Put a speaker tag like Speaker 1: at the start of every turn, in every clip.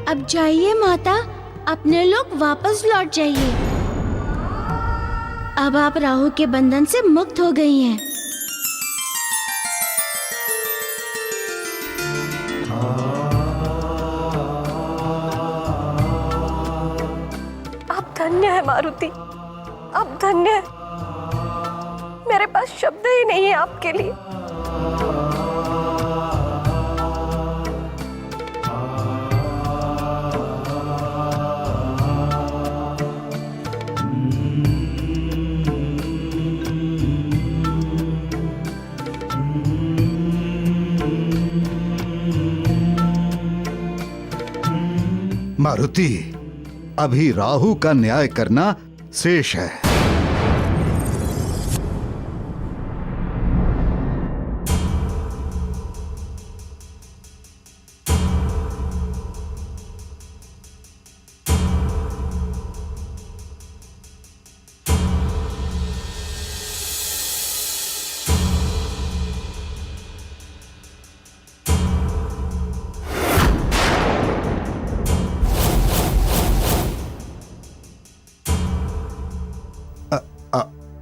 Speaker 1: अब जाइए माता, अपने लोग वापस लौट जाइए। अब आप राहु के बंधन से मुक्त हो गई हैं।
Speaker 2: आप धन्य है मारुति, आप धन्य है। मेरे पास शब्द ही नहीं है आपके लिए।
Speaker 3: मारुति, अभी राहु का न्याय करना शेष है।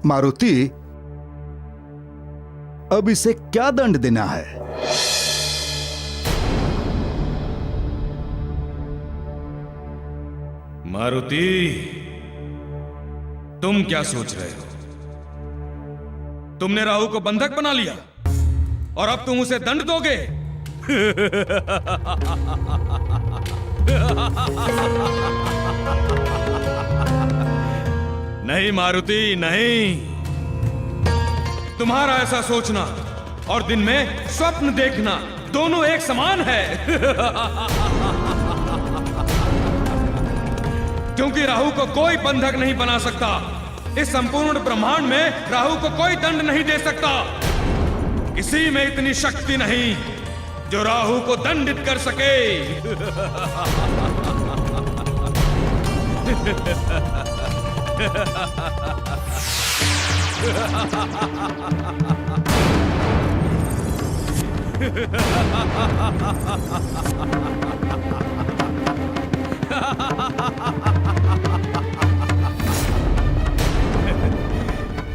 Speaker 3: मारुति, अब इसे क्या दंड देना है?
Speaker 4: मारुति, तुम क्या सोच रहे हो? तुमने राहु को बंधक बना लिया और अब तुम उसे दंड दोगे? नहीं मारुति, नहीं। तुम्हारा ऐसा सोचना और दिन में स्वप्न देखना दोनों एक समान है। क्योंकि राहु को कोई बंधक नहीं बना सकता। इस संपूर्ण ब्रह्मांड में राहु को कोई दंड नहीं दे सकता। किसी में इतनी शक्ति नहीं जो राहु को दंडित कर सके।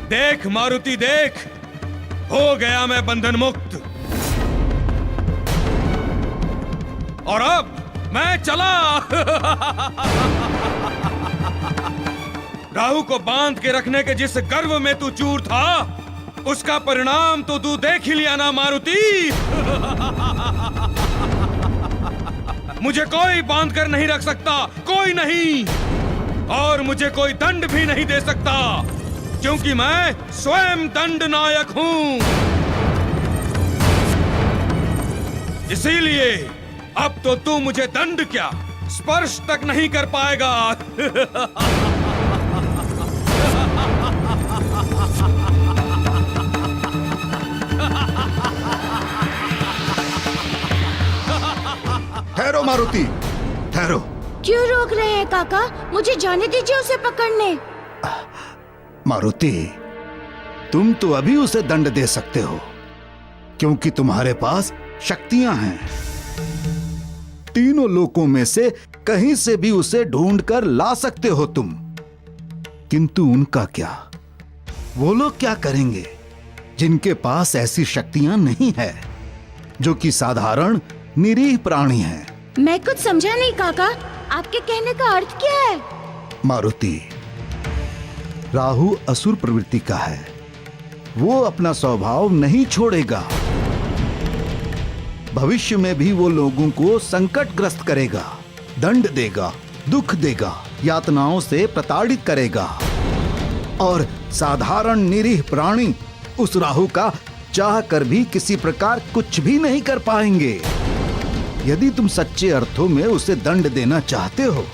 Speaker 4: देख मारुति, देख, हो गया मैं बंधन मुक्त। और अब मैं चला। राहु को बांध के रखने के जिस गर्व में तू चूर था, उसका परिणाम तो तू देख ही लिया ना मारुति। मुझे कोई बांध कर नहीं रख सकता, कोई नहीं। और मुझे कोई दंड भी नहीं दे सकता, क्योंकि मैं स्वयं दंड नायक हूं। इसीलिए अब तो तू मुझे दंड क्या, स्पर्श तक नहीं कर पाएगा।
Speaker 3: ठहरो मारुति, ठहरो।
Speaker 1: क्यों रोक रहे हैं काका? मुझे जाने दीजिए उसे पकड़ने।
Speaker 3: मारुति, तुम तो अभी उसे दंड दे सकते हो, क्योंकि तुम्हारे पास शक्तियां हैं। तीनों लोकों में से कहीं से भी उसे ढूंढ कर ला सकते हो तुम। किंतु उनका क्या? वो लोग क्या करेंगे जिनके पास ऐसी शक्तियां नहीं है, जो कि साधारण निरीह प्राणी हैं?
Speaker 1: मैं कुछ समझा नहीं काका, आपके कहने का अर्थ क्या है?
Speaker 3: मारुति, राहु असुर प्रवृत्ति का है। वो अपना स्वभाव नहीं छोड़ेगा। भविष्य में भी वो लोगों को संकटग्रस्त करेगा, दंड देगा, दुख देगा, यातनाओं से प्रताड़ित करेगा। और साधारण निरीह प्राणी उस राहु का चाह कर भी किसी प्रकार कुछ भी नहीं कर पाएंगे। यदि तुम सच्चे अर्थों में उसे दंड देना चाहते हो,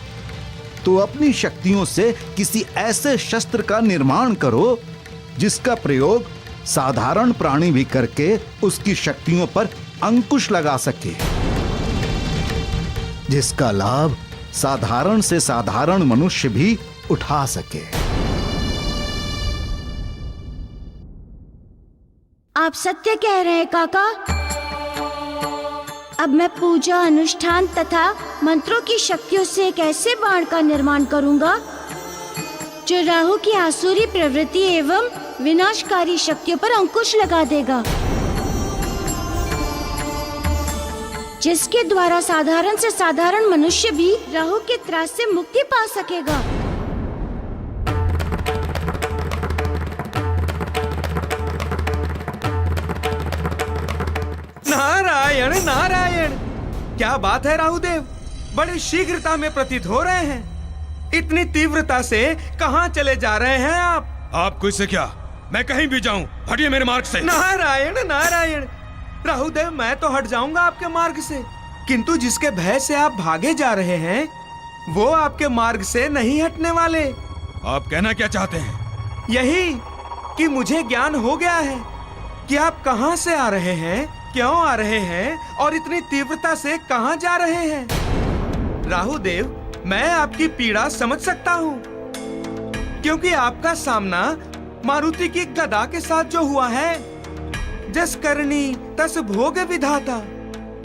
Speaker 3: तो अपनी शक्तियों से किसी ऐसे शस्त्र का निर्माण करो जिसका प्रयोग साधारण प्राणी भी करके उसकी शक्तियों पर अंकुश लगा सके, जिसका लाभ साधारण से साधारण मनुष्य भी उठा सके।
Speaker 1: आप सत्य कह रहे हैं काका। अब मैं पूजा, अनुष्ठान तथा मंत्रों की शक्तियों से एक ऐसे बाण का निर्माण करूंगा जो राहु की आसुरी प्रवृत्ति एवं विनाशकारी शक्तियों पर अंकुश लगा देगा, जिसके द्वारा साधारण से साधारण मनुष्य भी राहु के त्रास से मुक्ति पा सकेगा।
Speaker 5: नारायण नारायण, क्या बात है राहुदेव, बड़ी शीघ्रता में प्रतीत हो रहे हैं। इतनी तीव्रता से कहाँ चले जा रहे हैं आप?
Speaker 4: आपको इससे क्या, मैं कहीं भी जाऊं, हटिए मेरे मार्ग से।
Speaker 5: नारायण नारायण, राहुदेव मैं तो हट जाऊंगा आपके मार्ग से, किंतु जिसके भय से आप भागे जा रहे हैं वो आपके मार्ग से नहीं हटने वाले।
Speaker 4: आप कहना क्या चाहते हैं?
Speaker 5: यही कि मुझे ज्ञान हो गया है कि आप कहाँ से आ रहे हैं, क्यों आ रहे हैं और इतनी तीव्रता से कहाँ जा रहे हैं। राहुदेव, मैं आपकी पीड़ा समझ सकता हूँ, क्योंकि आपका सामना मारुति की गदा के साथ जो हुआ है, जस करनी तस भोग विधाता,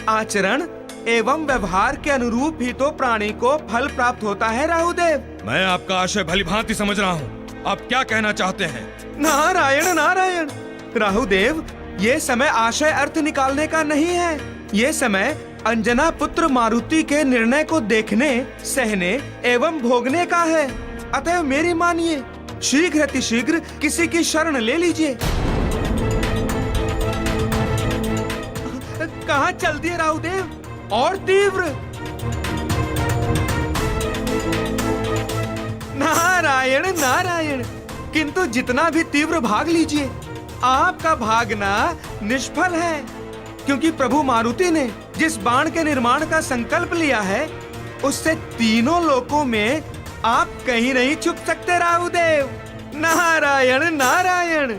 Speaker 5: आचरण एवं व्यवहार के अनुरूप ही तो प्राणी को फल प्राप्त होता है। राहुदेव,
Speaker 4: मैं आपका आशय भलीभांति समझ रहा हूँ, आप क्या कहना चाहते हैं?
Speaker 5: नारायण नारायण, राहुदेव ये समय आशय अर्थ निकालने का नहीं है, ये समय अंजना पुत्र मारुति के निर्णय को देखने, सहने एवं भोगने का है। अतः मेरी मानिए, शीघ्र अतिशीघ्र किसी की शरण ले लीजिए। कहाँ चल दिए राहुदेव, और तीव्र। नारायण नारायण, किंतु जितना भी तीव्र भाग लीजिए, आपका भागना निष्फल है, क्योंकि प्रभु मारुति ने जिस बाण के निर्माण का संकल्प लिया है, उससे तीनों लोकों में आप कहीं नहीं छुप सकते। राहुदेव, नारायण नारायण।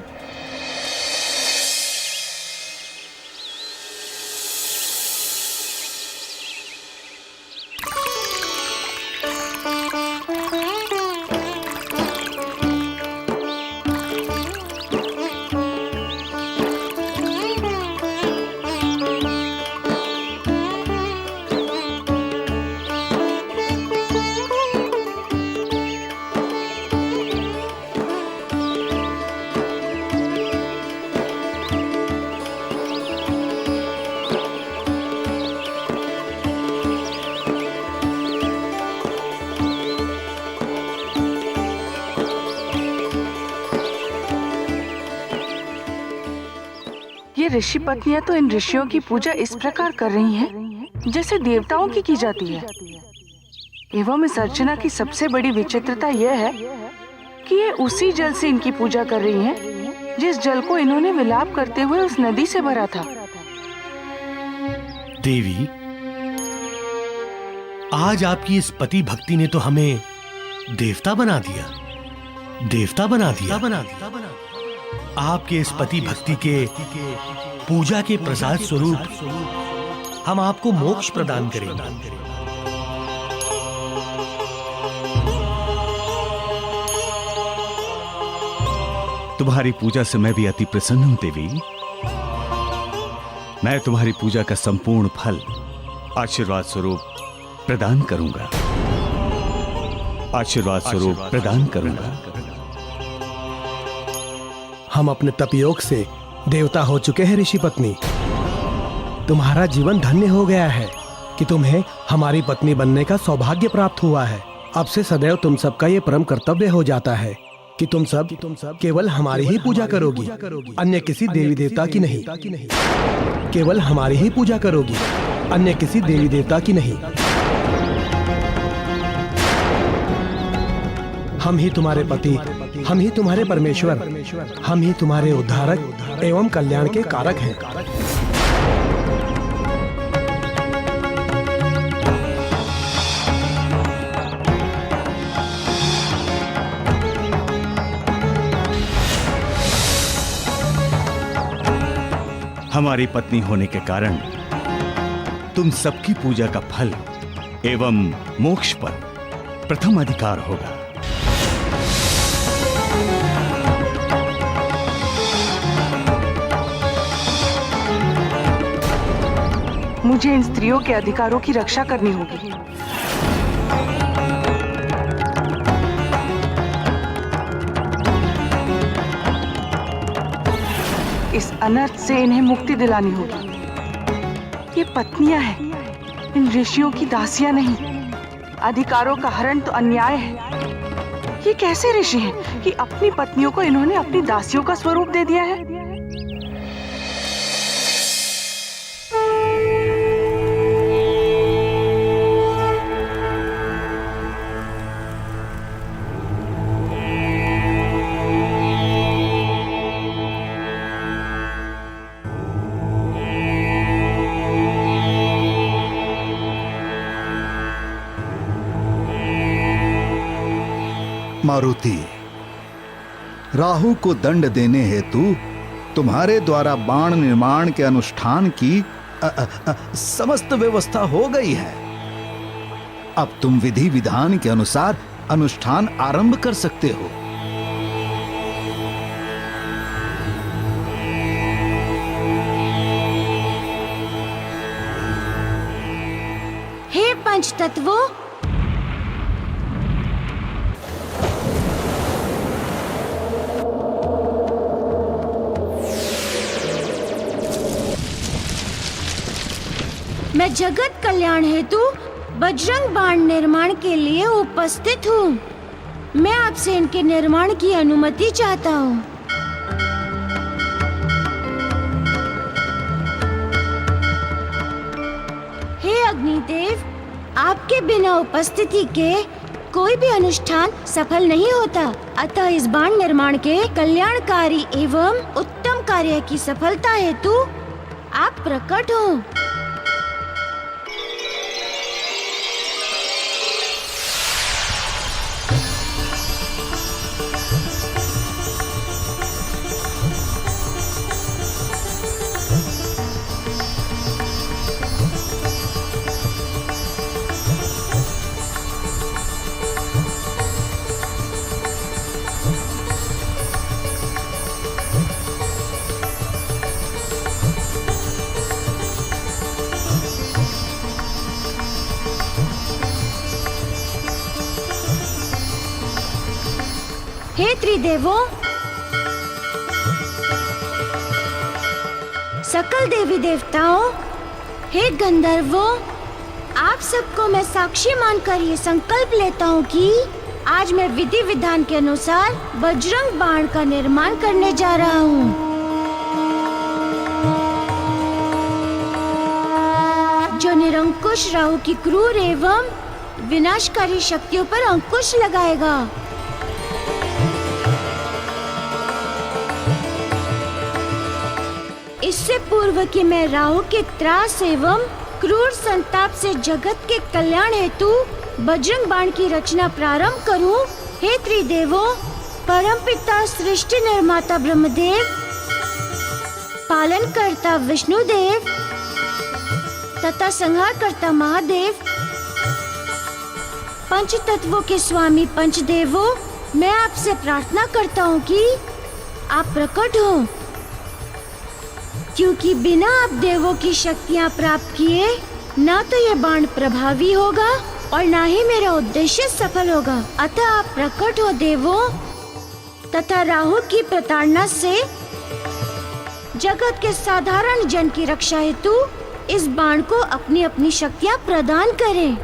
Speaker 6: ये ऋषि पत्नियां तो इन ऋषियों की पूजा इस प्रकार कर रही हैं जैसे देवताओं की जाती है। एवं इस अर्चना की सबसे बड़ी विचित्रता यह है कि ये उसी जल से इनकी पूजा कर रही हैं जिस जल को इन्होंने विलाप करते हुए उस नदी से भरा था।
Speaker 7: देवी, आज आपकी इस पति भक्ति ने तो हमें देवता बना दिया, देवता बना दिया। आपके इस पति भक्ति के पूजा के प्रसाद स्वरूप हम आपको मोक्ष प्रदान करेंगे।
Speaker 8: तुम्हारी पूजा से मैं भी अति प्रसन्न हूं देवी। मैं तुम्हारी पूजा का संपूर्ण फल आशीर्वाद स्वरूप प्रदान करूंगा, आशीर्वाद स्वरूप प्रदान करूंगा।
Speaker 9: हम अपने तपयोग से देवता हो चुके हैं ऋषि पत्नी। तुम्हारा जीवन धन्य हो गया है कि तुम्हें हमारी पत्नी बनने का सौभाग्य प्राप्त हुआ है। अब से सदैव तुम सबका ये परम कर्तव्य हो जाता है कि तुम सब केवल हमारी ही पूजा करोगी, अन्य किसी देवी देवता की नहीं। केवल हमारी ही पूजा करोगी, अन्य किसी देवी देवता की नहीं। हम ही तुम्हारे पति, हम ही तुम्हारे परमेश्वर, हम ही तुम्हारे उद्धारक एवं कल्याण के कारक हैं।
Speaker 8: हमारी पत्नी होने के कारण तुम सबकी पूजा का फल एवं मोक्ष पर प्रथम अधिकार होगा।
Speaker 6: मुझे इन स्त्रियों के अधिकारों की रक्षा करनी होगी। इस अनर्थ से इन्हें मुक्ति दिलानी होगी। ये पत्नियां हैं, इन ऋषियों की दासियां नहीं। अधिकारों का हरण तो अन्याय है। ये कैसे ऋषि हैं कि अपनी पत्नियों को इन्होंने अपनी दासियों का स्वरूप दे दिया है?
Speaker 3: मारुति, राहु को दंड देने हेतु तुम्हारे द्वारा बाण निर्माण के अनुष्ठान की समस्त व्यवस्था हो गई है। अब तुम विधि विधान के अनुसार अनुष्ठान आरंभ कर सकते हो।
Speaker 1: हे पंच तत्वों, मैं जगत कल्याण हेतु बजरंग बाण निर्माण के लिए उपस्थित हूँ। मैं आपसे इनके निर्माण की अनुमति चाहता हूँ। हे अग्निदेव, आपके बिना उपस्थिति के कोई भी अनुष्ठान सफल नहीं होता। अतः इस बाण निर्माण के कल्याणकारी एवं उत्तम कार्य की सफलता हेतु आप प्रकट हो। हे त्रिदेवों, सकल देवी देवताओं, हे गंधर्वों, आप सबको मैं साक्षी मानकर ये संकल्प लेता हूँ कि आज मैं विधि विधान के अनुसार बजरंग बाण का निर्माण करने जा रहा हूँ। जो निरंकुश राहु की क्रूर एवं विनाशकारी शक्तियों पर अंकुश लगाएगा। इससे पूर्व कि मैं राहु के त्रास एवं क्रूर संताप से जगत के कल्याण हेतु बजरंग बाण की रचना प्रारंभ करूं, हे त्रिदेवों, परमपिता सृष्टि निर्माता ब्रह्मदेव, पालन करता विष्णुदेव तथा संहार करता महादेव, पंच तत्वों के स्वामी पंचदेवों, मैं आपसे प्रार्थना करता हूँ कि आप प्रकट हो, क्योंकि बिना आप देवों की शक्तियाँ प्राप्त किए ना तो ये बाण प्रभावी होगा और ना ही मेरा उद्देश्य सफल होगा। अतः आप प्रकट हो देवों, तथा राहु की प्रताड़ना से जगत के साधारण जन की रक्षा हेतु इस बाण को अपनी अपनी शक्तियाँ प्रदान करें।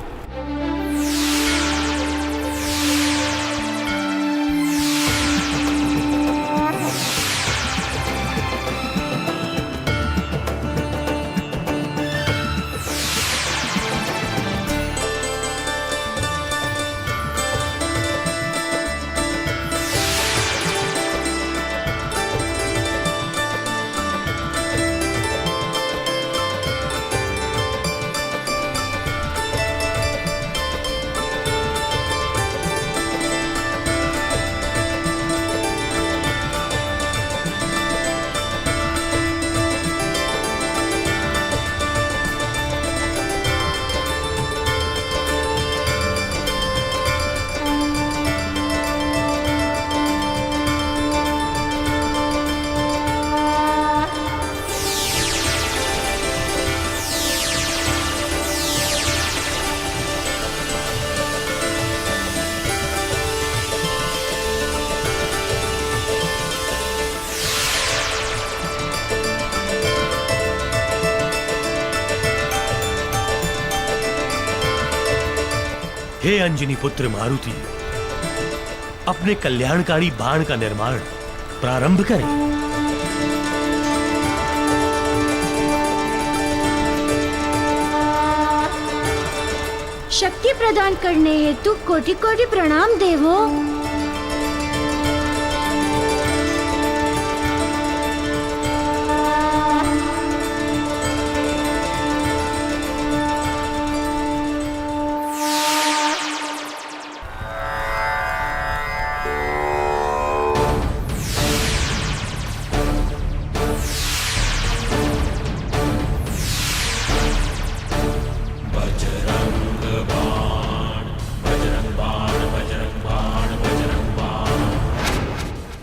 Speaker 7: हे अंजनी पुत्र मारुति, अपने कल्याणकारी बाण का निर्माण प्रारंभ करें।
Speaker 1: शक्ति प्रदान करने हेतु कोटि कोटि प्रणाम देवो।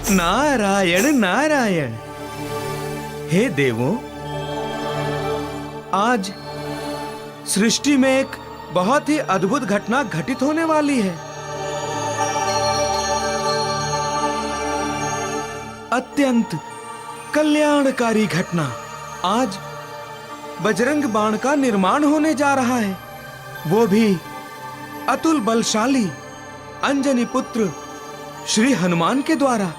Speaker 5: नारायण नारायण। हे देवों, आज सृष्टि में एक बहुत ही अद्भुत घटना घटित होने वाली है। अत्यंत कल्याणकारी घटना। आज बजरंग बाण का निर्माण होने जा रहा है, वो भी अतुल बलशाली अंजनी पुत्र श्री हनुमान के द्वारा।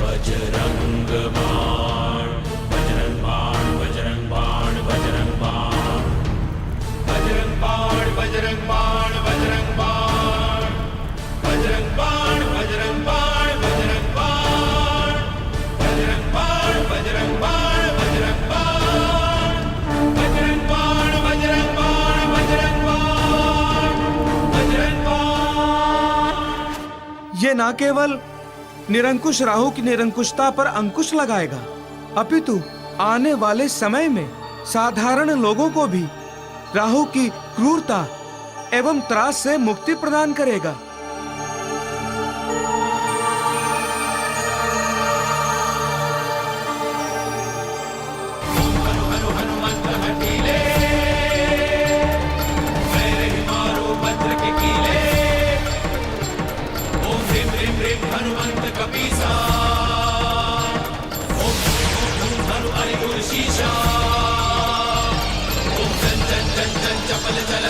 Speaker 5: बजरंग बाण, बजरंग बाण, बजरंग बाण, बजरंग बाण, बजरंग बाण, बजरंग बाण, बजरंग बाण, बजरंग बाण, बजरंग बाण, बजरंग बाण, बजरंग बाण, बजरंग बाण, बजरंग बाण, बजरंग बाण, बजरंग बाण, बजरंग बाण, बजरंग बाण। ये ना केवल निरंकुश राहु की निरंकुशता पर अंकुश लगाएगा, अपितु आने वाले समय में साधारण लोगों को भी राहु की क्रूरता एवं त्रास से मुक्ति प्रदान करेगा। चपल चल